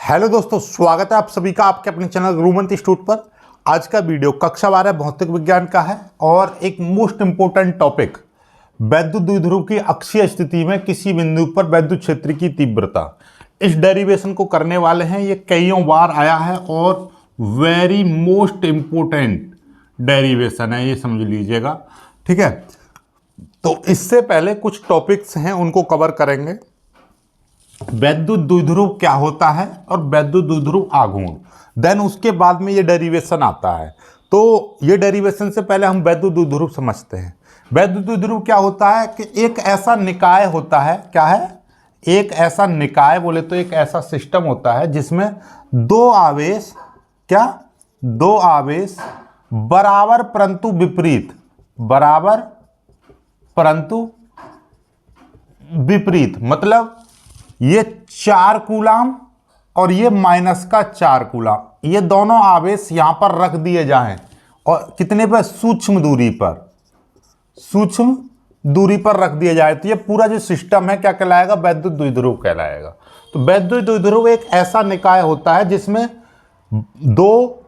Hello दोस्तों, स्वागत है आप सभी का आपके अपने चैनल गुरुमंत इंस्टीट्यूट पर। आज का वीडियो कक्षा 12 भौतिक विज्ञान का है और एक मोस्ट इंपोर्टेंट टॉपिक वैद्युत द्विध्रुव की अक्षीय स्थिति में किसी बिंदु पर वैद्युत क्षेत्र की तीव्रता, इस डेरिवेशन को करने वाले हैं। ये कईयों बार आया है और वेरी मोस्ट इंपोर्टेंट डेरिवेशन है, ये समझ लीजिएगा। ठीक है, तो इससे पहले कुछ टॉपिक्स हैं उनको कवर करेंगे। वैद्युत द्विध्रुव क्या होता है और वैद्युत द्विध्रुव आघूर्ण, देन उसके बाद में ये डेरिवेशन आता है। तो ये डेरिवेशन से पहले हम वैद्युत द्विध्रुव समझते हैं। वैद्युत द्विध्रुव क्या होता है कि एक ऐसा निकाय होता है, क्या है, एक ऐसा निकाय बोले तो एक ऐसा सिस्टम होता है जिसमें दो आवेश, क्या, दो आवेश बराबर परंतु विपरीत, बराबर परंतु विपरीत, मतलब ये 4 कूलाम और ये माइनस का 4 कूलाम, ये दोनों आवेश यहां पर रख दिए जाएं और कितने पर, सूक्ष्म दूरी पर, सूक्ष्म दूरी पर रख दिए जाए तो ये पूरा जो सिस्टम है क्या कहलाएगा, वैद्युत द्विध्रुव कहलाएगा। तो वैद्युत द्विध्रुव एक ऐसा निकाय होता है जिसमें दो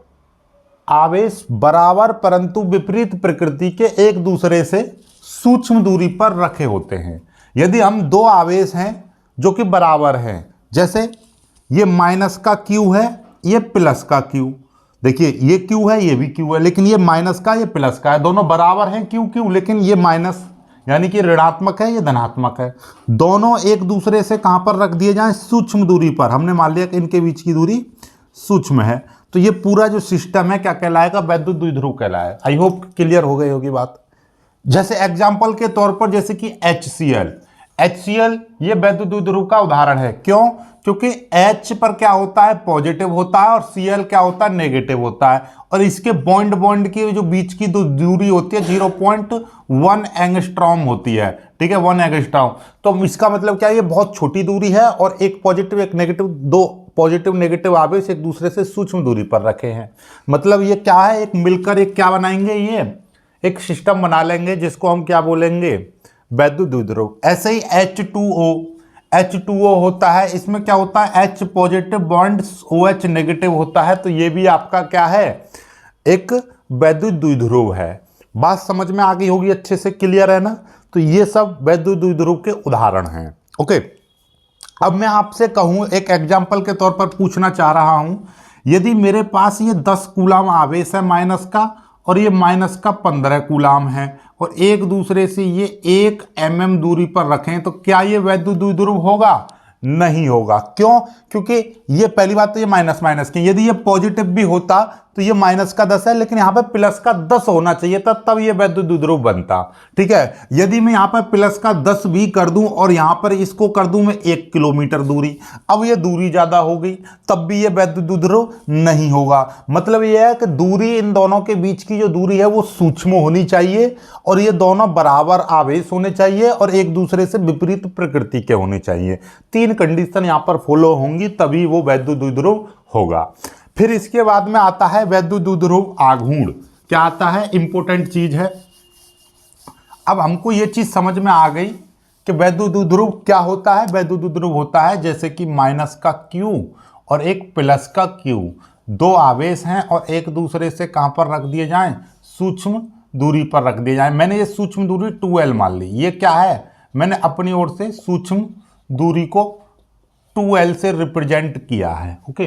आवेश बराबर परंतु विपरीत प्रकृति के एक दूसरे से सूक्ष्म दूरी पर रखे होते हैं। यदि हम दो आवेश हैं जो कि बराबर हैं, जैसे ये माइनस का Q है, ये प्लस का Q, देखिए ये Q है, ये भी Q है, लेकिन ये माइनस का, ये प्लस का है, दोनों बराबर हैं Q, लेकिन ये माइनस यानी कि ऋणात्मक है, ये धनात्मक है। दोनों एक दूसरे से कहां पर रख दिए जाएं, सूक्ष्म दूरी पर। हमने मान लिया कि इनके बीच की दूरी सूक्ष्म है, तो ये पूरा जो सिस्टम है क्या कहलाएगा, वैद्युत द्विध्रुव कहलाएगा। आई होप क्लियर हो गई होगी बात। जैसे एग्जाम्पल के तौर पर, जैसे कि HCl ये वैद्युत द्विध्रुव का उदाहरण है। क्यों? क्योंकि H पर क्या होता है, पॉजिटिव होता है, और Cl क्या होता है, नेगेटिव होता है, और इसके बॉन्ड की जो बीच की दूरी होती है 0.1 एंगस्ट्रॉम होती है। ठीक है, 1 एंगस्ट्रॉम। तो इसका मतलब क्या है, ये बहुत छोटी दूरी है और एक पॉजिटिव एक नेगेटिव, दो पॉजिटिव नेगेटिव आवेश एक दूसरे से सूक्ष्म दूरी पर रखे हैं। मतलब ये क्या है, एक मिलकर एक क्या बनाएंगे, ये एक सिस्टम बना लेंगे जिसको हम क्या बोलेंगे, वैद्युत द्विध्रुव। ऐसे ही H2O होता है, इसमें क्या होता है, H positive bond OH negative होता है, तो ये भी आपका क्या है, एक वैद्युत द्विध्रुव है। बात समझ में आ गई होगी, अच्छे से क्लियर है ना। तो ये सब वैद्युत द्विध्रुव के उदाहरण हैं। ओके, अब मैं आपसे कहूं, एक एग्जाम्पल के तौर पर पूछना चाह रहा हूं, यदि मेरे पास ये 10 कूलाम आवेश है माइनस का, और ये माइनस का 15 कूलाम है, और एक दूसरे से ये 1 mm दूरी पर रखें, तो क्या ये वैद्युत द्विध्रुव होगा? नहीं होगा। क्यों? क्योंकि ये पहली बात तो ये माइनस माइनस की, यदि ये पॉजिटिव भी होता तो ये माइनस का 10 है, लेकिन यहाँ पे प्लस का 10 होना चाहिए था, तब ये वैद्युत द्विध्रुव बनता। ठीक है, यदि मैं यहाँ पर प्लस का 10 भी कर दूं और यहाँ पर इसको कर दूं मैं 1 किलोमीटर दूरी, अब ये दूरी ज्यादा हो गई, तब भी ये वैद्युत द्विध्रुव नहीं होगा। मतलब ये है कि दूरी, इन दोनों के बीच की जो दूरी है वो सूक्ष्म होनी चाहिए, और ये दोनों बराबर आवेश होने चाहिए, और एक दूसरे से विपरीत प्रकृति के होने चाहिए। 3 कंडीशन यहाँ पर फॉलो होंगी, तभी वो वैद्युत द्विध्रुव होगा। फिर इसके बाद में आता है वैद्युत द्विध्रुव आघूर्ण। क्या आता है, इंपॉर्टेंट चीज है। अब हमको ये चीज समझ में आ गई कि वैद्युत द्विध्रुव क्या होता है। वैद्युत द्विध्रुव होता है जैसे कि माइनस का Q और एक प्लस का Q, दो आवेश हैं और एक दूसरे से कहां पर रख दिए जाएं, सूक्ष्म दूरी पर रख दिए जाएं। मैंने ये सूक्ष्म दूरी 2L मान ली। ये क्या है, मैंने अपनी ओर से सूक्ष्म दूरी को 2L से रिप्रेजेंट किया है। ओके,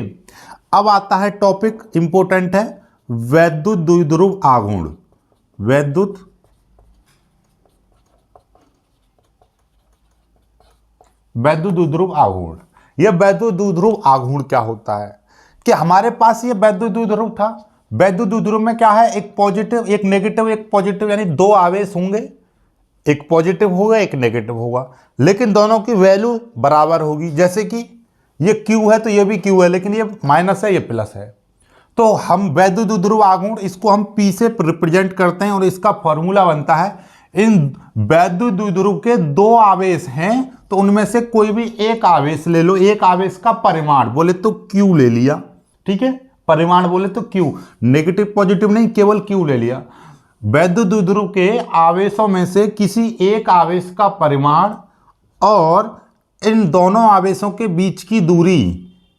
अब आता है टॉपिक, इंपॉर्टेंट है, वैद्युत द्विध्रुव आघूर्ण। वैद्युत द्विध्रुव आघूर्ण। यह वैद्युत द्विध्रुव आघूर्ण क्या होता है कि हमारे पास ये वैद्युत द्विध्रुव था। वैद्युत द्विध्रुव में क्या है, एक पॉजिटिव एक नेगेटिव, एक पॉजिटिव, यानी दो आवेश होंगे, एक पॉजिटिव होगा एक नेगेटिव होगा, लेकिन दोनों की वैल्यू बराबर होगी। जैसे कि ये Q है तो ये भी Q है, लेकिन ये माइनस है ये प्लस है। तो हम वैद्युत द्विध्रुव आघूर्ण, इसको हम P से रिप्रेजेंट करते हैं, और इसका फॉर्मूला बनता है, इन वैद्युत द्विध्रुव के दो आवेश हैं तो उनमें से कोई भी एक आवेश ले लो, एक आवेश का परिमाण बोले तो Q ले लिया। ठीक है, परिमाण बोले तो Q, नेगेटिव पॉजिटिव नहीं, केवल Q ले लिया। वैद्युत द्विध्रुव के आवेशों में से किसी एक आवेश का परिमाण और इन दोनों आवेशों के बीच की दूरी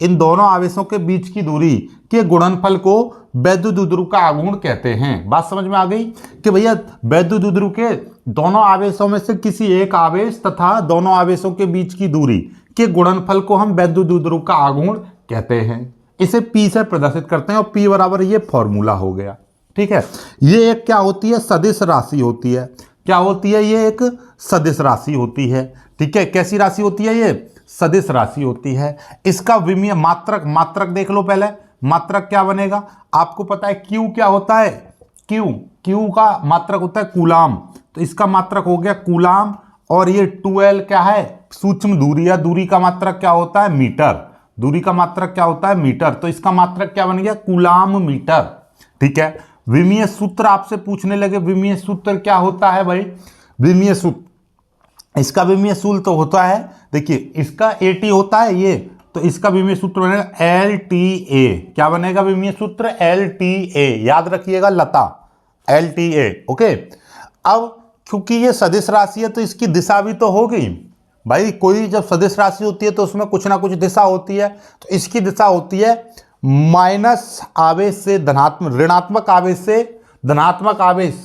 इन दोनों आवेशों के बीच की दूरी के गुणनफल को वैद्युत द्विध्रुव का आघूर्ण कहते हैं। बात समझ में आ गई कि भैया वैद्युत द्विध्रुव के दोनों आवेशों में से किसी एक आवेश तथा दोनों आवेशों के बीच की दूरी के गुणनफल को हम वैद्युत द्विध्रुव का आघूर्ण कहते हैं। इसे P से प्रदर्शित करते हैं और P बराबर ये फॉर्मूला हो गया। ठीक है, ये एक क्या होती है, सदिश राशि होती है। क्या होती है, ये एक सदिश राशि होती है। ठीक है, कैसी राशि होती है, ये सदिश राशि होती है। इसका विमीय मात्रक, मात्रक देख लो पहले, मात्रक क्या बनेगा, आपको पता है Q क्या होता है, Q का मात्रक होता है कूलाम, तो इसका मात्रक हो गया कूलाम। और ये 2L क्या है, सूक्ष्म दूरी या दूरी का मात्रक क्या होता है, मीटर, दूरी का मात्रक क्या होता है, मीटर, तो इसका मात्रक क्या बन गया, कूलाम मीटर। ठीक है, विमीय सूत्र आपसे पूछने लगे, विमीय सूत्र क्या होता है भाई, विमीय सूत्र, इसका विमीय सूत्र तो होता है, देखिए इसका AT होता है ये, तो इसका विमीय सूत्र बनेगा LTA। क्या बनेगा विमीय सूत्र, LTA, याद रखिएगा लता, LTA। ओके, अब क्योंकि ये सदिश राशि है तो इसकी दिशा भी तो होगी भाई, कोई जब सदिश राशि होती है तो उसमें कुछ ना कुछ दिशा होती है, तो इसकी दिशा होती है माइनस आवेश से धनात्मक, ऋणात्मक आवेश से धनात्मक आवेश।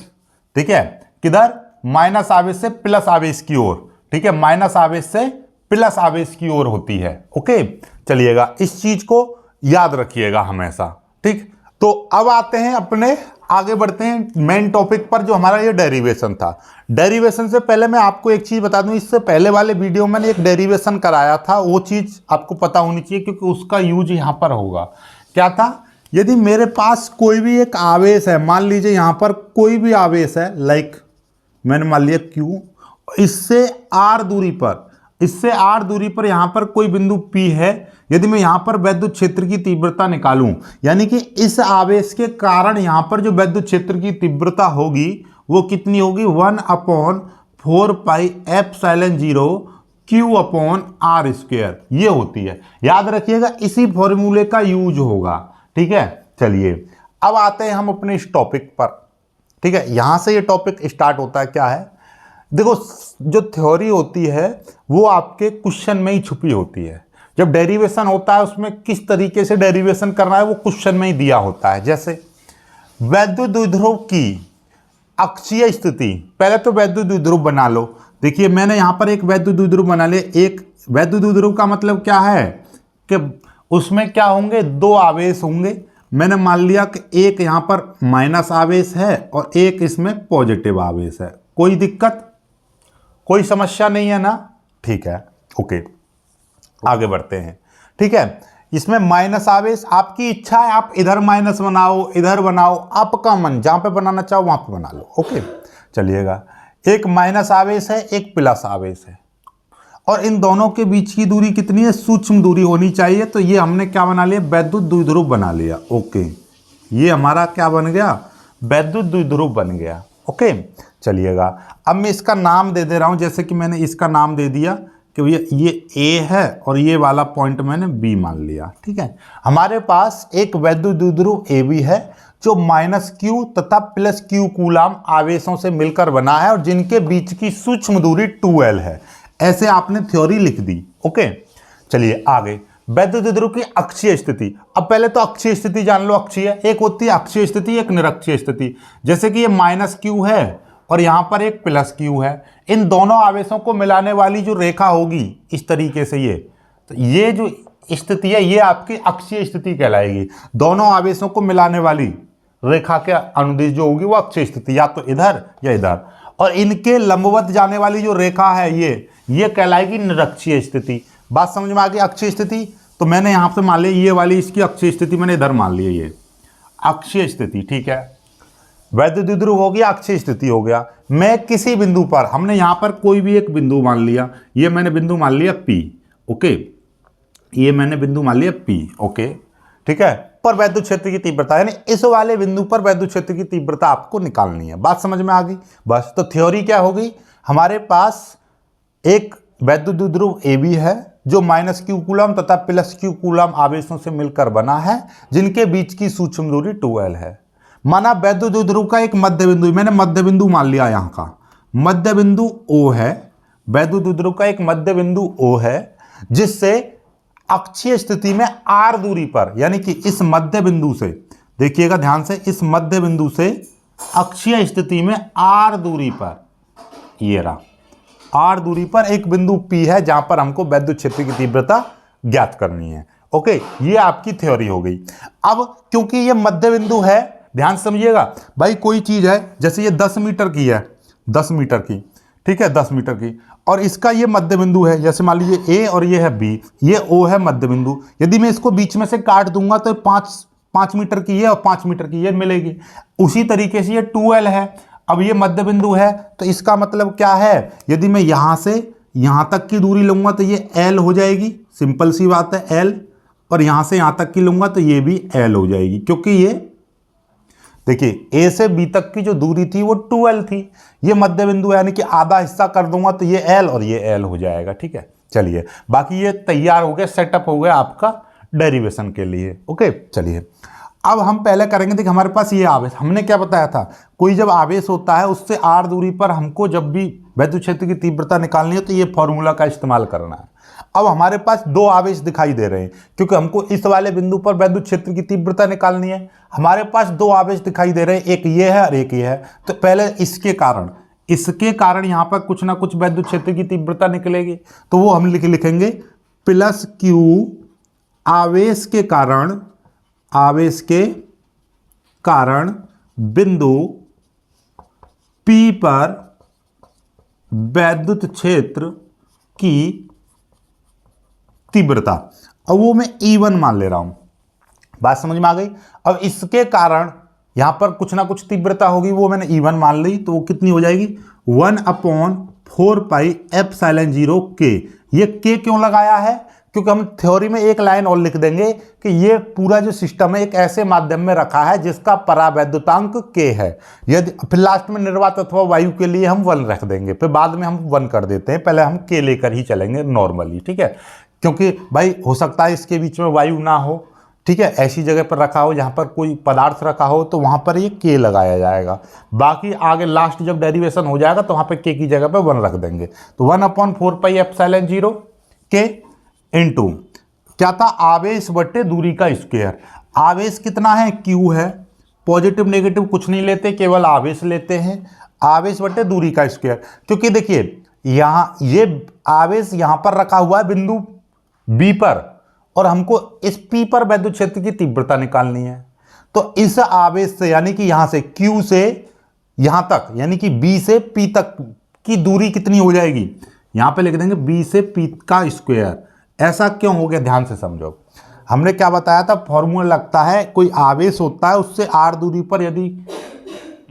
ठीक है, किधर, माइनस आवेश से प्लस आवेश की ओर। ठीक है, माइनस आवेश से प्लस आवेश की ओर होती है। ओके, चलिएगा, इस चीज को याद रखिएगा हमेशा। ठीक, तो अब आते हैं अपने, आगे बढ़ते हैं मेन टॉपिक पर, जो हमारा ये डेरिवेशन था। डेरिवेशन से पहले मैं आपको एक चीज बता दूं, इससे पहले वाले वीडियो में मैंने एक डेरिवेशन कराया था, वो चीज आपको पता होनी चाहिए क्योंकि उसका यूज यहां पर होगा। क्या था, यदि मेरे पास कोई भी एक आवेश है, मान लीजिए यहां पर कोई भी आवेश है, लाइक मैंने मान लिया Q, इससे r दूरी पर, इससे r दूरी पर यहां पर कोई बिंदु P है, यदि मैं यहां पर वैद्युत क्षेत्र की तीव्रता निकालूं, यानी कि इस आवेश के कारण यहां पर जो वैद्युत क्षेत्र की तीव्रता होगी वो कितनी होगी, 1/4 पाई एप्सिलॉन 0 Q/r², ये होती है। याद रखिएगा, इसी फॉर्मूले का यूज होगा। ठीक है, चलिए अब आते हैं हम अपने इस टॉपिक पर। ठीक है, यहां से ये टॉपिक स्टार्ट होता है, क्या है, देखो जो थ्योरी होती है वो आपके क्वेश्चन में ही छुपी होती है। जब डेरिवेशन होता है उसमें किस तरीके से डेरिवेशन करना है वो क्वेश्चन में ही दिया होता है। जैसे वैद्युत द्विध्रुव की अक्षीय स्थिति, पहले तो वैद्युत द्विध्रुव बना लो। देखिए मैंने यहां पर एक वैद्युत द्विध्रुव बना लिया। एक वैद्युत द्विध्रुव का मतलब क्या है कि उसमें क्या होंगे, दो आवेश होंगे। मैंने मान लिया कि एक यहां पर माइनस आवेश है और एक इसमें पॉजिटिव आवेश है। कोई दिक्कत, कोई समस्या नहीं है ना, ठीक है, ओके, आगे बढ़ते हैं। ठीक है, इसमें माइनस आवेश, आपकी इच्छा है आप इधर माइनस बनाओ, इधर बनाओ, आपका मन, जहां पे बनाना चाहो वहां पे बना लो। ओके, चलिएगा, एक माइनस आवेश है, एक प्लस आवेश है, और इन दोनों के बीच की दूरी कितनी है, सूक्ष्म दूरी होनी चाहिए। तो ये हमने क्या बना लिया, वैद्युत द्विध्रुव बना लिया। ओके, ये हमारा क्या बन गया, वैद्युत द्विध्रुव बन गया। ओके, चलिएगा, अब मैं इसका नाम दे दे रहा हूं, जैसे कि मैंने इसका नाम दे दिया कि ये A है और ये वाला पॉइंट मैंने B मान लिया। ठीक है, हमारे पास एक वैद्युत द्विध्रुव AB है जो -Q तथा +Q कूलाम आवेशों से मिलकर बना है और जिनके बीच की सूक्ष्म दूरी 2L है। ऐसे आपने थ्योरी लिख दी। ओके, चलिए आगे, वैद्युत द्विध्रुव की अक्षीय स्थिति। अब पहले तो अक्षीय स्थिति जान लो, अक्षीय एक होती है अक्षीय स्थिति, एक निरक्षीय स्थिति। जैसे कि ये -Q है और यहां पर एक +Q है, इन दोनों आवेशों को मिलाने वाली जो रेखा होगी इस तरीके से, तो ये जो स्थिति है ये आपकी अक्षीय स्थिति कहलाएगी। दोनों आवेशों को मिलाने वाली रेखा के अनुदिश जो होगी वो अक्षीय स्थिति, या तो इधर या इधर, और इनके लंबवत जाने वाली जो रेखा है ये कहलाएगी निरक्षीय स्थिति। बात समझ में आ गई, अक्षीय स्थिति, तो मैंने यहां पे मान लिया ये वाली इसकी अक्षीय स्थिति मैंने इधर मान लिया, ये अक्षीय स्थिति। ठीक है, वैद्युत द्विध्रुव हो गया, अक्षीय स्थिति हो गया। मैं किसी बिंदु पर, हमने यहां पर कोई भी एक बिंदु मान लिया, ये मैंने बिंदु मान लिया P। ओके, ये मैंने बिंदु मान लिया P। ओके, ठीक है, पर वैद्युत क्षेत्र की तीव्रता, यानी इस वाले बिंदु पर वैद्युत क्षेत्र की तीव्रता आपको निकालनी है। बात समझ में आ गई बस। तो थ्योरी क्या होगी, हमारे पास एक वैद्युत द्विध्रुव AB है जो -Q कूलम तथा +Q कूलम आवेशों से मिलकर बना है, जिनके बीच की सूक्ष्म दूरी 2L है। माना वैद्युत द्विध्रुव का एक मध्य बिंदु, मैंने मध्य बिंदु मान लिया, यहां का मध्य बिंदु O है, वैद्युत द्विध्रुव का एक मध्य बिंदु O है जिससे अक्षीय स्थिति में r दूरी पर, यानी कि इस मध्य बिंदु से, देखिएगा ध्यान से, इस मध्य बिंदु से अक्षीय स्थिति में r दूरी पर, ये रहा r दूरी पर एक बिंदु P है जहां पर हमको वैद्युत क्षेत्र की तीव्रता ज्ञात करनी है। ओके, ये आपकी थ्योरी हो गई। अब क्योंकि ये मध्य बिंदु है, ध्यान समझिएगा भाई, कोई चीज है जैसे ये 10 मीटर की है, 10 मीटर की, ठीक है, 10 मीटर की, और इसका ये मध्य बिंदु है, जैसे मान लीजिए A और ये है B, ये O है मध्य बिंदु। यदि मैं इसको बीच में से काट दूंगा तो 5 मीटर की ये और 5 मीटर की ये मिलेगी। उसी तरीके से ये 2L है, अब ये मध्य बिंदु है, तो इसका मतलब क्या है, यदि मैं यहां से यहां तक की दूरी लूंगा तो ये L हो जाएगी, सिंपल सी बात है L, और यहां से यहां तक की लूंगा तो ये भी L हो जाएगी, क्योंकि ये देखिए A से B तक की जो दूरी थी वो 2L थी, ये मध्य बिंदु है, यानी कि आधा हिस्सा कर दूंगा तो ये L और ये L हो जाएगा। ठीक है, चलिए बाकी ये तैयार हो गया, सेटअप हो गया आपका डेरिवेशन के लिए। ओके, चलिए अब हम पहले करेंगे, देखिए हमारे पास ये आवेश, हमने क्या बताया था, कोई जब आवेश होता है उससे r दूरी पर हमको जब भी वैद्युत क्षेत्र की तीव्रता निकालनी है तो ये फॉर्मूला का इस्तेमाल करना है। अब हमारे पास दो आवेश दिखाई दे रहे हैं, क्योंकि हमको इस वाले बिंदु पर वैद्युत क्षेत्र की तीव्रता निकालनी है। हमारे पास दो आवेश दिखाई दे रहे हैं, एक ये है और एक ये है। तो पहले इसके कारण यहाँ पर कुछ ना कुछ वैद्युत क्षेत्र की तीव्रता निकलेगी, तो वो हम लिखेंगे प्लस Q आवेश के कारण बिंदु P पर वैद्युत क्षेत्र की तीव्रता। अब वो मैं E1 मान ले रहा हूं, बात समझ में आ गई। अब इसके कारण यहां पर कुछ ना कुछ तीव्रता होगी, वो मैंने E1 मान ली, तो वो कितनी हो जाएगी 1/4πε0K। ये K क्यों लगाया है, क्योंकि हम थ्योरी में एक लाइन और लिख देंगे कि ये पूरा जो सिस्टम है एक ऐसे माध्यम में रखा है जिसका परावैद्युतांक K है। यदि फिर लास्ट में निर्वात अथवा वायु के लिए हम 1 रख देंगे, फिर बाद में हम 1 कर देते हैं, पहले हम K लेकर ही चलेंगे नॉर्मली। ठीक है, क्योंकि भाई हो सकता है इसके बीच में वायु ना हो, ठीक है, ऐसी जगह पर रखा हो जहां पर कोई पदार्थ रखा हो, तो वहां पर ये K लगाया जाएगा। बाकी आगे लास्ट जब डेरिवेशन हो जाएगा तो वहां पे K की जगह पे 1 रख देंगे। तो 1/4πε0K इंटू क्या था, आवेश बट्टे दूरी का स्क्वायर। आवेश कितना है, Q है, पॉजिटिव नेगेटिव कुछ नहीं लेते, केवल आवेश लेते हैं, आवेश बट्टे दूरी का स्क्वायर। क्योंकि देखिए यहाँ ये आवेश यहां पर रखा हुआ है बिंदु B पर, और हमको इस P पर वैद्युत क्षेत्र की तीव्रता निकालनी है। तो इस आवेश से, यानी कि यहां से Q से यहां तक, यानी कि B से P तक की दूरी कितनी हो जाएगी, यहां पे लिख देंगे B से P का स्क्वायर। ऐसा क्यों हो गया, ध्यान से समझो। हमने क्या बताया था, फॉर्मूला लगता है, कोई आवेश होता है उससे r दूरी पर यदि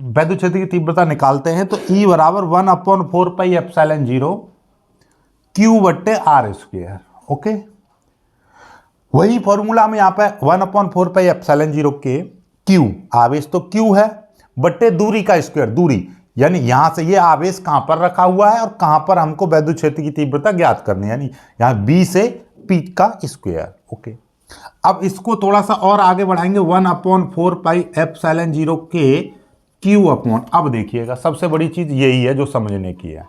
वैद्युत क्षेत्र की तीव्रता निकालते हैं तो E बराबर 1/4πε0Q/r²। ओके, वही फॉर्मूला हम यहाँ पे 1/4πε0K, Q आवेश तो Q है, बट्टे दूरी का स्क्वायर, दूरी यानी यहां से ये आवेश कहां पर रखा हुआ है और कहां पर हमको वैद्युत क्षेत्र की तीव्रता ज्ञात करनी है, यानी यहां B से P का स्क्वायर। ओके, अब इसको थोड़ा सा और आगे बढ़ाएंगे, 1/4πε0K Q/। अब देखिएगा सबसे बड़ी चीज यही है जो समझने की है।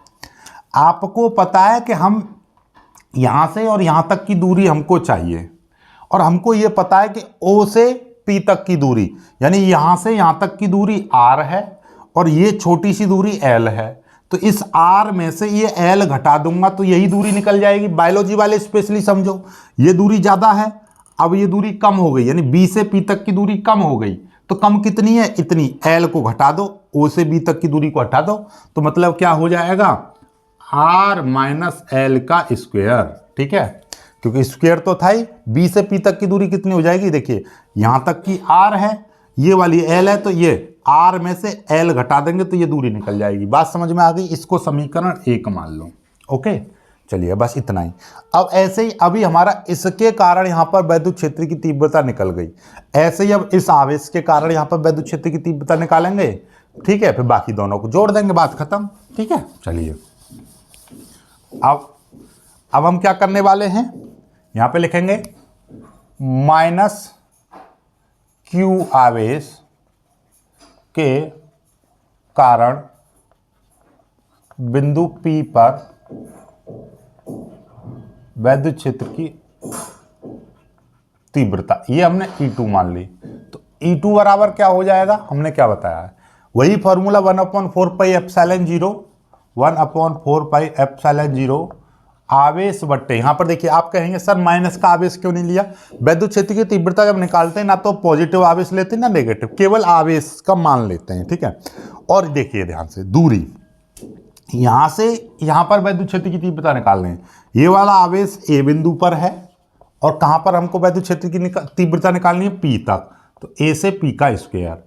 आपको पता है कि हम यहां से और यहां तक की दूरी हमको चाहिए, और हमको ये पता है कि O से P तक की दूरी, यानी यहां से यहां तक की दूरी R है और ये छोटी सी दूरी L है। तो इस R में से ये L घटा दूंगा तो यही दूरी निकल जाएगी। बायोलॉजी वाले स्पेशली समझो, ये दूरी ज्यादा है, अब ये दूरी कम हो गई, यानी B से P तक की दूरी कम हो गई। तो कम कितनी है, इतनी, L को घटा दो, O से B तक की दूरी को हटा दो, तो मतलब क्या हो जाएगा, R माइनस L का स्क्वायर। ठीक है, क्योंकि स्क्वायर तो था ही। B से P तक की दूरी कितनी हो जाएगी, देखिए यहां तक की R है, ये वाली L है, तो ये R में से L घटा देंगे तो ये दूरी निकल जाएगी। बात समझ में आ गई, इसको समीकरण 1 मान लो। ओके, चलिए बस इतना ही। अब ऐसे ही अभी हमारा इसके कारण यहां पर वैद्युत क्षेत्र की तीव्रता निकल गई, ऐसे ही अब इस आवेश के कारण यहां पर वैद्युत क्षेत्र की तीव्रता निकालेंगे। ठीक है, फिर बाकी दोनों को जोड़ देंगे, बात खत्म। ठीक है, चलिए अब हम क्या करने वाले हैं, यहां पे लिखेंगे माइनस Q आवेश के कारण बिंदु P पर वैद्युत क्षेत्र की तीव्रता, ये हमने E2 मान ली। तो E2 बराबर क्या हो जाएगा, हमने क्या बताया है, वही formula 1/4 pi epsilon 0, 1/4 pi epsilon 0 आवेश बट्टे, यहां पर देखिए आप कहेंगे सर माइनस का आवेश क्यों नहीं लिया। विद्युत क्षेत्र की तीव्रता जब निकालते हैं ना तो पॉजिटिव आवेश लेते हैं ना नेगेटिव, केवल आवेश का मान लेते हैं, ठीक है। और देखिए ध्यान से, दूरी यहां से यहां पर विद्युत क्षेत्र की तीव्रता निकाल रहे हैं, ये वाला आवेश ए बिंदु पर है और कहां पर हमको विद्युत क्षेत्र की तीव्रता निकालनी है, पी तक। तो ए से पी का स्क्वायर,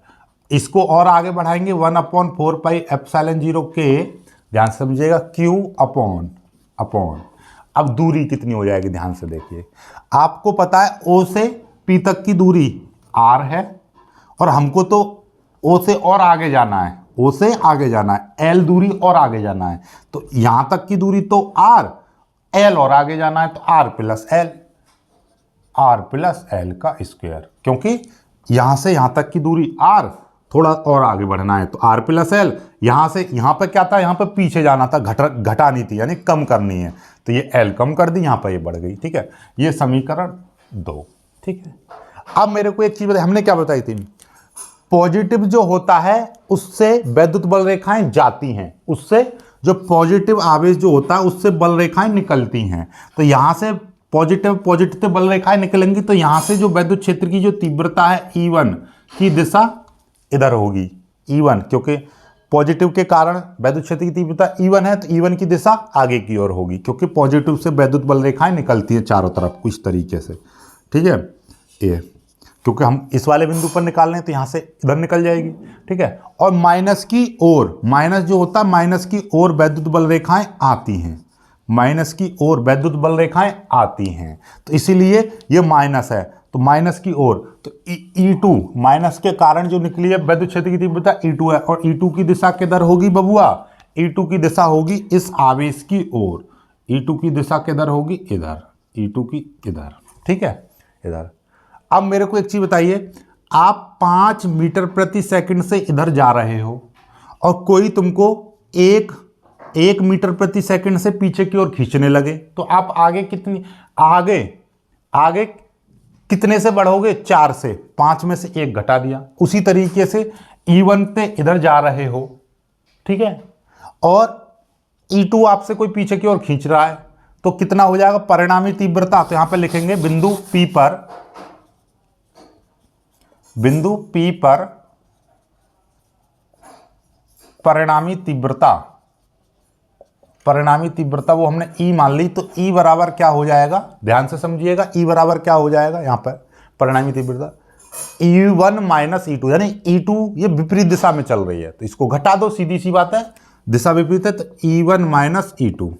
इसको और आगे बढ़ाएंगे 1/4 पाई एप्सिलॉन 0 के, ध्यान से समझिएगा, क्यू अपॉन अब दूरी कितनी हो जाएगी, ध्यान से देखिए। आपको पता है ओ से पी तक की दूरी आर है और हमको तो ओ से और आगे जाना है, ओ से आगे जाना है, एल दूरी और आगे जाना है। तो यहां तक की दूरी तो आर, एल और आगे जाना है तो आर प्लस एल का स्क्वायर, क्योंकि यहां से यहां तक की दूरी आर, थोड़ा और आगे बढ़ना है तो आर प्लस एल, यहां से यहां पर क्या था, यहां पर पीछे जाना था, घटानी थी यानी कम करनी है, तो ये एल कम कर दी, यहां पर ये बढ़ गई, ठीक है। ये समीकरण 2, ठीक है। अब मेरे को एक चीज बताइए, हमने क्या बताई थी, पॉजिटिव जो होता है उससे वैद्युत बल रेखाएं जाती हैं, उससे जो पॉजिटिव आवेश जो होता है उससे बल रेखाएं निकलती हैं। तो यहां से पॉजिटिव से बल रेखाएं निकलेंगी तो यहां से जो वैद्युत क्षेत्र की जो तीव्रता है E1 की दिशा इधर होगी, E1, क्योंकि पॉजिटिव के कारण वैद्युत क्षेत्र की तीव्रता E1 है तो E1 की दिशा आगे की ओर होगी, क्योंकि पॉजिटिव से वैद्युत बल रेखाएं निकलती हैं चारों तरफ कुछ तरीके से, ठीक है। ये क्योंकि हम इस वाले बिंदु पर निकाल रहे हैं तो यहां से इधर निकल जाएगी, ठीक है। और माइनस की ओर, माइनस जो होता है माइनस की ओर वैद्युत बल रेखाएं आती हैं, माइनस की ओर वैद्युत बल रेखाएं आती हैं, तो इसीलिए ये माइनस है, तो माइनस की ओर, तो E2 माइनस के कारण जो निकली है वैद्युत क्षेत्र की तीव्रता E2 है, और E2 की दिशा किधर होगी बबुआ, E2 की दिशा होगी इस आवेश की ओर, E2 की दिशा किधर होगी, इधर, E2 की इधर, ठीक है, इधर। अब मेरे को एक चीज बताइए, आप 5 मीटर प्रति सेकंड से इधर जा रहे हो और कोई तुमको एक मीटर प्रति सेकंड से पीछे की ओर खींचने लगे, तो आप आगे कितने से बढ़ोगे, 4 से, 5 में से 1 घटा दिया। उसी तरीके से E1 पे इधर जा रहे हो, ठीक है, और E2 आपसे कोई पीछे की ओर खींच रहा है, तो कितना हो जाएगा परिणामी तीव्रता, तो यहां पे लिखेंगे बिंदु P पर परिणामी तीव्रता वो हमने E मान ली, तो E बराबर क्या हो जाएगा, ध्यान से समझिएगा, E बराबर क्या हो जाएगा, यहां पर परिणामी तीव्रता E1 माइनस E2, यानी E2 ये विपरीत दिशा में चल रही है तो इसको घटा दो, सीधी सी बात है, दिशा विपरीत है, तो E1 माइनस E2,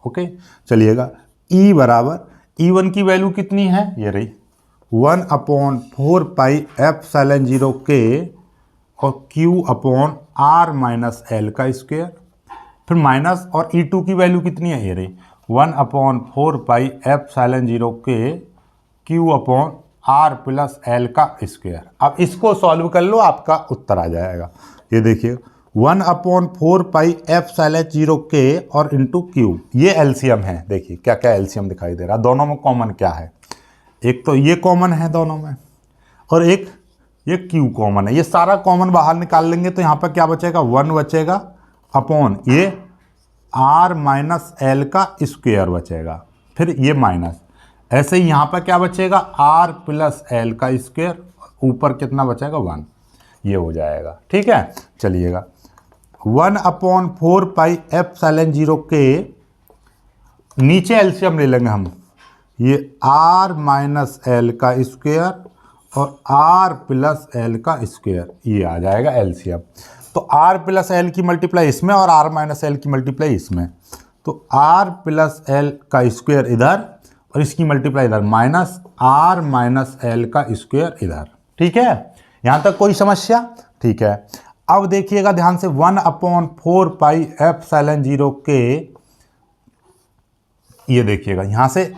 ओके। चलिएगा, E बराबर, E1 की वैल्यू कितनी है, ये रही 1/4 पाई एप्सिलॉन 0 के और Q upon R minus L का स्क्वायर, फिर माइनस, और E2 की वैल्यू कितनी है, ये रही 1/4 पाई एप्सिलॉन 0 के Q upon R plus L का स्क्वायर। अब इसको सॉल्व कर लो, आपका उत्तर आ जाएगा। ये देखिए 1/4 पाई एप्सिलॉन 0 के और इंटू Q, ये एलसीएम है, देखिए क्या क्या एलसीएम दिखाई दे रहा, दोनों में कॉमन क्या है, एक तो ये कॉमन है दोनों में और एक ये Q कॉमन है, ये सारा कॉमन बाहर निकाल लेंगे तो यहाँ पर क्या बचेगा, 1 बचेगा अपॉन ये R माइनस एल का स्क्वायर बचेगा, फिर ये माइनस, ऐसे ही यहाँ पर क्या बचेगा, R प्लस एल का स्क्वायर, ऊपर कितना बचेगा 1, ये हो जाएगा, ठीक है। चलिएगा 1/4 पाई एप्सिलॉन 0 के, नीचे एलसीएम ले लेंगे हम, ये R माइनस एल का स्क्वायर और R प्लस एल का स्क्वायर, ये आ जाएगा एलसीएम। तो R प्लस एल की मल्टीप्लाई इसमें और R माइनस एल की मल्टीप्लाई इसमें, तो R प्लस एल का स्क्वायर इधर और इसकी मल्टीप्लाई इधर, माइनस R माइनस एल का स्क्वायर इधर, ठीक है। यहां तक कोई समस्या, ठीक है। अब देखिएगा ध्यान से, 1/4 पाई एप्सिलॉन 0 के, ये देखिएगा यहां से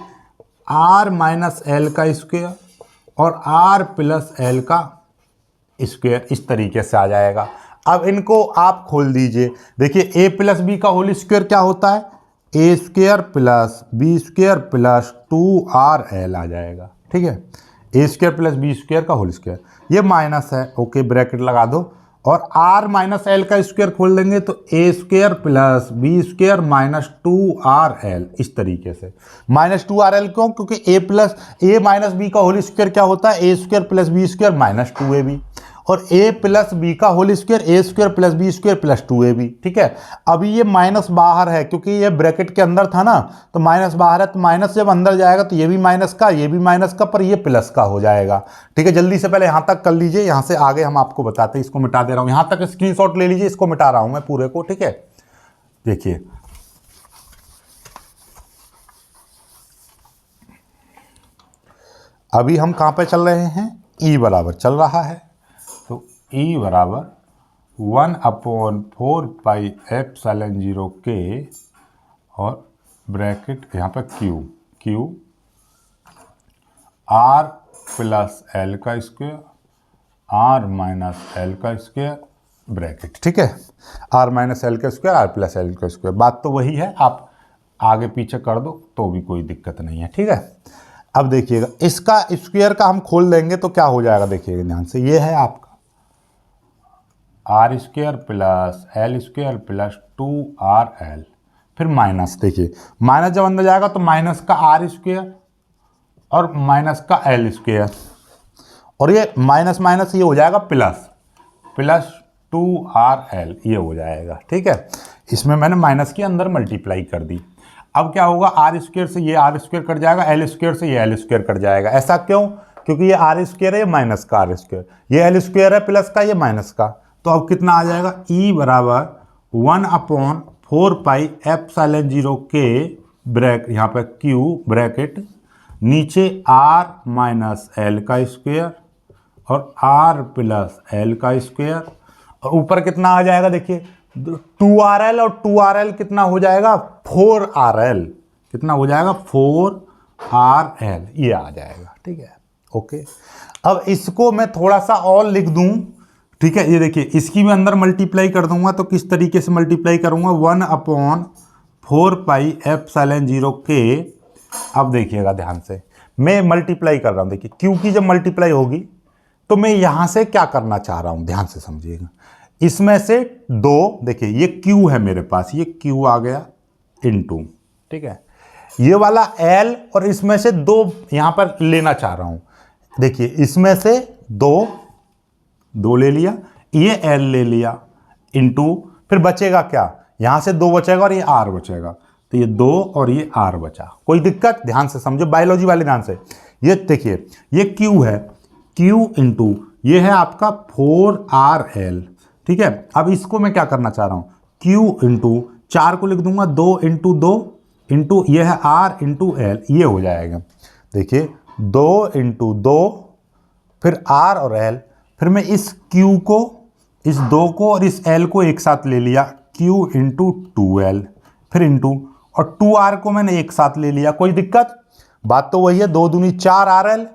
R माइनस एल का स्क्वायर और R प्लस एल का स्क्वायर, इस तरीके से आ जाएगा। अब इनको आप खोल दीजिए, देखिए a प्लस बी का होल स्क्वायर क्या होता है, a² plus b² plus 2RL आ जाएगा, ठीक है। A square plus B square का होल स्क्वायर, ये माइनस है, ओके ब्रैकेट लगा दो, और आर माइनस एल का स्क्वायर खोल देंगे तो A square plus B square minus 2RL, इस तरीके से माइनस 2RL क्यों, क्योंकि A plus A minus B का होल स्क्वायर क्या होता है, A square plus B square minus 2AB, और ए प्लस बी का whole square A square plus B square plus 2AB, ठीक है। अभी ये माइनस बाहर है क्योंकि ये ब्रैकेट के अंदर था ना, तो माइनस बाहर है, तो माइनस जब अंदर जाएगा तो ये भी माइनस का, ये भी माइनस का, पर ये प्लस का हो जाएगा, ठीक है। जल्दी से पहले यहाँ तक कर लीजिए, यहाँ से आगे हम आपको बताते हैं। इसको मिटा दे रहा हूँ, यहाँ तक स्क्रीनशॉट ले लीजिए, इसको मिटा रहा हूँ मैं पूरे को, ठीक है। देखिए अभी हम कहाँ पे चल रहे हैं, ई बराबर चल रहा है, तो ई बराबर 1/4πε0K और ब्रैकेट यहाँ पर क्यू आर प्लस एल का स्क्वायर आर माइनस एल का स्क्वायर ब्रैकेट, ठीक है। आर माइनस एल का स्क्वायर आर प्लस एल का स्क्वायर, बात तो वही है, आप आगे पीछे कर दो तो भी कोई दिक्कत नहीं है, ठीक है। अब देखिएगा इसका स्क्वायर का हम खोल देंगे तो क्या हो जाएगा, देखिएगा ध्यान से, ये है आपका R square plus L square plus 2RL, फिर माइनस, देखिए माइनस जब अंदर जाएगा तो माइनस का आर स्क्वायर और माइनस का एल स्क्वायर, और ये माइनस माइनस ये हो जाएगा प्लस 2RL, ये हो जाएगा, ठीक है। इसमें मैंने माइनस के अंदर मल्टीप्लाई कर दी। अब क्या होगा, आर स्क्वायर से ये आर स्क्वायर कट जाएगा, एल स्क्वायर से ये एल स्क्वायर कट जाएगा। ऐसा क्यों, क्योंकि ये आर स्क्वायर है, ये माइनस का आर स्क्वायर, ये एल स्क्वायर है प्लस का, ये माइनस का, तो अब कितना आ जाएगा, ई बराबर 1/4πε0K ब्रैकेट, यहाँ पे क्यू ब्रैकेट, नीचे आर माइनस एल का स्क्वायर और आर प्लस एल का स्क्वायर, और ऊपर कितना आ जाएगा, देखिए 2RL और 2RL कितना हो जाएगा, 4RL, कितना हो जाएगा 4RL, ये आ जाएगा, ठीक है, ओके। अब इसको मैं थोड़ा सा और लिख दूं, ठीक है। ये देखिए इसकी मैं अंदर मल्टीप्लाई कर दूंगा तो किस तरीके से मल्टीप्लाई करूंगा, 1/4πε0K। अब देखिएगा ध्यान से, मैं मल्टीप्लाई कर रहा हूं, देखिए क्यू की जब मल्टीप्लाई होगी तो मैं यहां से क्या करना चाह रहा हूं, ध्यान से समझिएगा। इसमें से दो, देखिए ये क्यू है मेरे पास, ये क्यू आ गया इनटू, ठीक है, ये वाला एल, और इसमें से दो यहां पर लेना चाह रहा हूं, देखिए इसमें से दो ले लिया, ये एल ले लिया इनटू, फिर बचेगा क्या, यहां से दो बचेगा और ये आर बचेगा, तो ये दो और ये आर बचा। कोई दिक्कत, ध्यान से समझो, बायोलॉजी वाले ध्यान से। ये देखिए ये क्यू है, क्यू इंटू ये है आपका 4RL, ठीक है। अब इसको मैं क्या करना चाह रहा हूं, क्यू इंटू 4 को लिख दूंगा 2 इंटू 2 इंटू ये है आर इंटू एल, ये हो जाएगा, देखिए 2 इंटू 2 फिर आर और एल, फिर मैं इस क्यू को, इस 2 को और इस एल को एक साथ ले लिया, क्यू इंटू 2L, फिर इंटू, और 2R को मैंने एक साथ ले लिया। कोई दिक्कत, बात तो वही है, 2 दूनी 4RL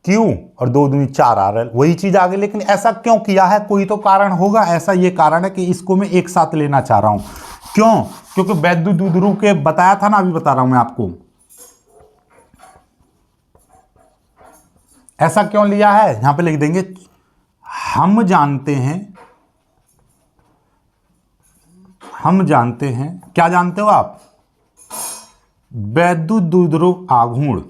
क्यू और 2 दूनी 4RL, वही चीज आ गई। लेकिन ऐसा क्यों किया है, कोई तो कारण होगा। ऐसा ये कारण है कि इसको मैं एक साथ लेना चाह रहा हूं। क्यों, क्योंकि वैद्य दुद्रू के बताया था ना, अभी बता रहा हूं मैं आपको, ऐसा क्यों लिया है, यहां पे लिख देंगे, हम जानते हैं, क्या जानते हो आप, वैद्युत द्विध्रुव आघूर्ण,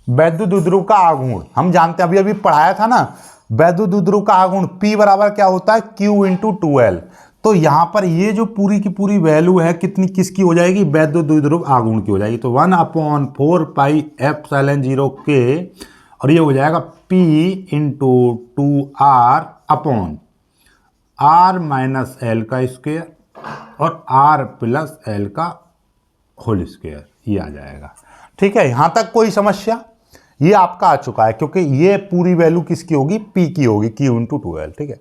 वैद्युत द्विध्रुव का आघूर्ण हम जानते हैं, अभी अभी पढ़ाया था ना, वैद्युत द्विध्रुव का आघूर्ण P बराबर क्या होता है, Q इंटू 2L। तो यहां पर ये जो पूरी की पूरी वैल्यू है कितनी, किसकी हो जाएगी, वैद्युत द्विध्रुव आघूर्ण की हो जाएगी। तो 1/4πε0K और ये हो जाएगा P into 2R upon R minus L का स्क्वायर और R प्लस एल का होल स्क्वायर, ये आ जाएगा। ठीक है, यहां तक कोई समस्या, ये आपका आ चुका है, क्योंकि ये पूरी वैल्यू किसकी होगी, P की होगी, Q इंटू 2L। ठीक है,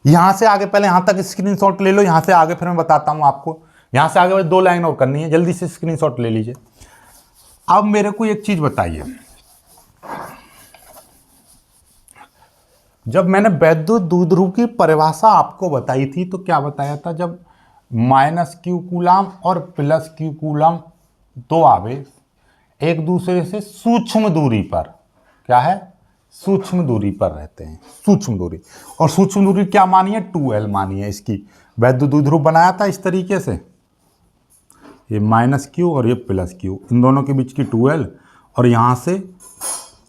यहां से आगे पहले यहां तक स्क्रीनशॉट ले लो, यहां से आगे फिर मैं बताता हूं आपको। यहां से आगे बस 2 लाइन और करनी है, जल्दी से स्क्रीनशॉट ले लीजिए। अब मेरे को एक चीज बताइए, जब मैंने वैद्युत द्विध्रुव की परिभाषा आपको बताई थी तो क्या बताया था, जब माइनस क्यू कूलाम और प्लस क्यू कूलाम, दो आवेश एक दूसरे से सूक्ष्म दूरी पर, क्या है, सूक्ष्म दूरी पर रहते हैं, सूक्ष्म दूरी। और सूक्ष्म दूरी क्या मानिए, 2L मानिए। इसकी वैद्युत द्विध्रुव बनाया था इस तरीके से, ये माइनस क्यू और ये प्लस क्यू, इन दोनों के बीच की 2L, और यहाँ से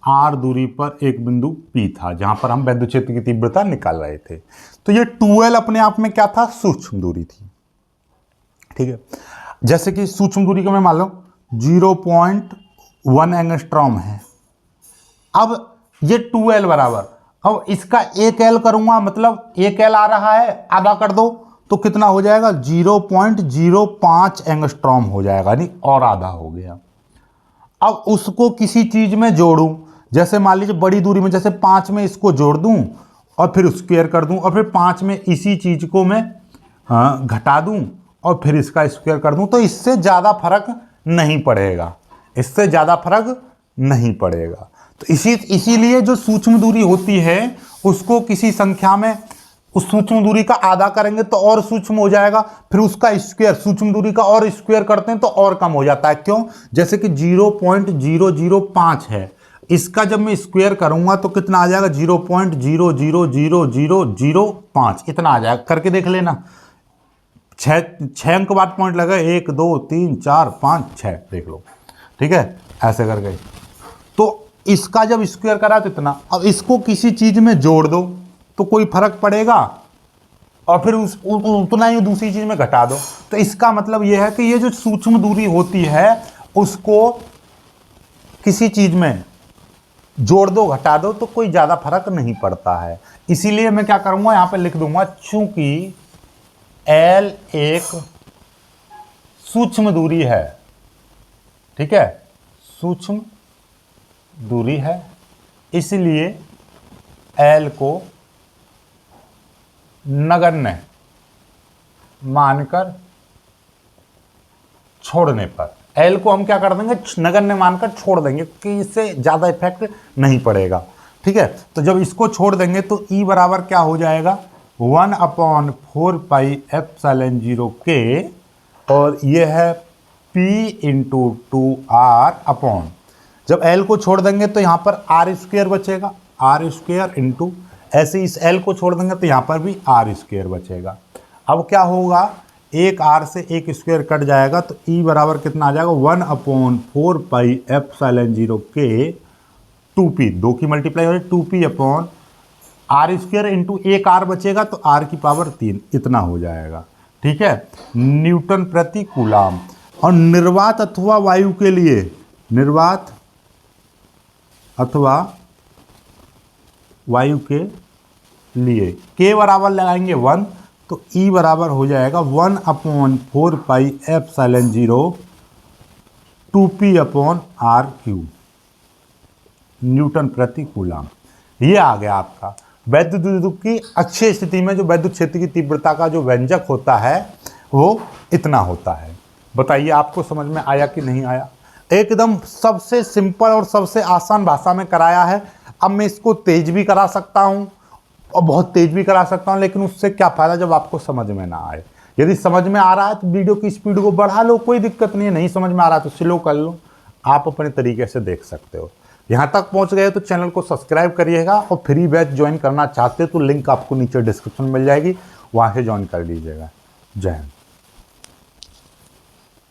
R दूरी पर एक बिंदु P था जहाँ पर हम वैद्युत क्षेत्र की तीव्रता निकाल रहे थे। तो ये 2L अपने आप में क्या था, सूक्ष्म दूरी थी। ठीक है, जैसे कि सूक्ष्म दूरी को मैं मान लो 0.1 एंगस्ट्रॉम है। अब ये 2L बराबर, अब इसका 1L करूंगा, मतलब 1L आ रहा है, आधा कर दो तो कितना हो जाएगा, 0.05 एंगस्ट्रॉम हो जाएगा, नहीं और आधा हो गया। अब उसको किसी चीज में जोड़ूं, जैसे मान लीजिए बड़ी दूरी में, जैसे 5 में इसको जोड़ दूं और फिर स्क्वायर कर दूं, और फिर 5 में इसी चीज को मैं घटा दूं और फिर इसका स्क्वायर कर दूं, तो इससे ज़्यादा फर्क नहीं पड़ेगा, इससे ज़्यादा फर्क नहीं पड़ेगा। तो इसीलिए जो सूक्ष्म दूरी होती है उसको किसी संख्या में उस सूक्ष्म दूरी का आधा करेंगे तो और सूक्ष्म हो जाएगा, फिर उसका स्क्वायर, सूक्ष्म दूरी का और स्क्वायर करते हैं तो और कम हो जाता है। क्यों, जैसे कि 0.005 है, इसका जब मैं स्क्वायर करूंगा तो कितना आ जाएगा, 0.00005 इतना आ जाएगा। करके देख लेना, 6 अंक बाद पॉइंट लगा, 1 2 3 4 5 6, देख लो। ठीक है, ऐसे करके तो इसका जब स्क्वायर करा तो इतना, अब इसको किसी चीज में जोड़ दो तो कोई फर्क पड़ेगा, और फिर उतना ही दूसरी चीज में घटा दो। तो इसका मतलब यह है कि ये जो सूक्ष्म दूरी होती है उसको किसी चीज में जोड़ दो, घटा दो, तो कोई ज्यादा फर्क नहीं पड़ता है। इसीलिए मैं क्या करूंगा, यहां पे लिख दूंगा, चूंकि L एक सूक्ष्म दूरी है, ठीक है, सूक्ष्म दूरी है, इसलिए L को नगण्य मानकर छोड़ने पर, L को हम क्या कर देंगे, नगण्य मानकर छोड़ देंगे कि इससे ज़्यादा इफेक्ट नहीं पड़ेगा। ठीक है, तो जब इसको छोड़ देंगे तो E बराबर क्या हो जाएगा, 1/4πε0K, और ये है P × 2R अपॉन, जब L को छोड़ देंगे तो यहाँ पर R स्क्वायर बचेगा, R स्क्वायर इंटू, ऐसे इस L को छोड़ देंगे तो यहाँ पर भी R स्क्वायर बचेगा। अब क्या होगा, एक R से एक स्क्वायर कट जाएगा तो E बराबर कितना आ जाएगा, 1/4πε0K 2P, 2 की मल्टीप्लाई हो रही 2P upon R square into एक R बचेगा तो R की पावर 3, इतना हो जाएगा। ठीक है, न्यूटन प्रति कूलाम। और निर्वात अथवा वायु के लिए, निर्वात अथवा वायु के लिए K बराबर लगाएंगे 1, तो E बराबर हो जाएगा 1/4πε0 2P अपॉन R³ न्यूटन प्रति कूलाम। ये आ गया आपका वैद्युत द्विध्रुव की अक्षीय स्थिति में जो वैद्युत क्षेत्र की तीव्रता का जो व्यंजक होता है वो इतना होता है। बताइए आपको समझ में आया कि नहीं आया। एकदम सबसे सिंपल और सबसे आसान भाषा में कराया है। अब मैं इसको तेज भी करा सकता हूँ और बहुत तेज भी करा सकता हूँ, लेकिन उससे क्या फ़ायदा जब आपको समझ में ना आए। यदि समझ में आ रहा है तो वीडियो की स्पीड को बढ़ा लो, कोई दिक्कत नहीं है। नहीं समझ में आ रहा है तो स्लो कर लो, आप अपने तरीके से देख सकते हो। यहाँ तक पहुँच गए तो चैनल को सब्सक्राइब करिएगा, और फ्री बैच ज्वाइन करना चाहते हो तो लिंक आपको नीचे डिस्क्रिप्शन में मिल जाएगी, वहाँ से ज्वाइन कर लीजिएगा। जय हिंद।